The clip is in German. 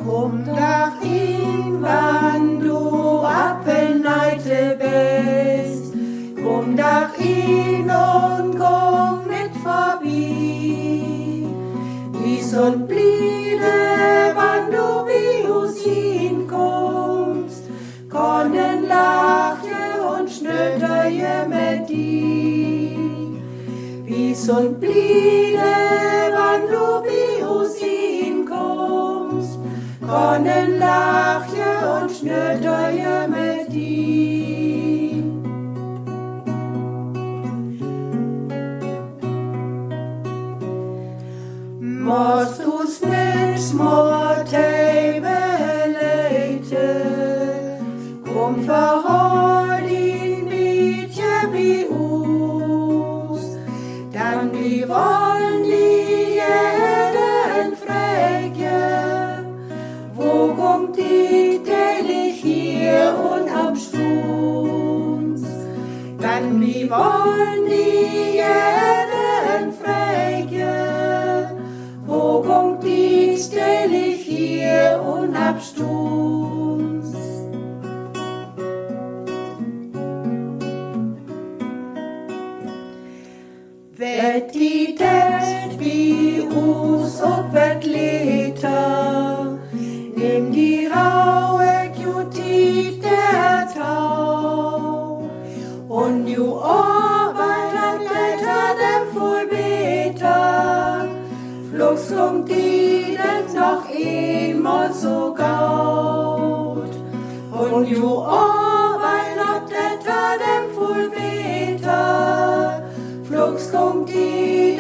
Komm nach ihm, wann du abbeneite bist. Komm nach ihm und komm nicht vorbei. Wie und bliebe, wann du bei uns hinkommst. Können lachen und schnödern mit dir. Wie und bliebe, wann du bei uns hinkommst. Können lachen und schnödern mit dir. Musst du's nicht leite, komm verhol ihn bitte bei uns, dann wir wollen die jeden fragen, wo kommt die täglich hier und am Stunds, dann wir wollen die jeden fragen, wo kommt die täglich hier und am Stunds. Wird die Tät bei uns und wird Liter, nimm die raue Cutie der Tau, und ju Arbeit Leiter dem voll beter, flugs kommt die denn noch immer so gaut, und ju Arbeit Leiter dem voll beter, flugs kommt die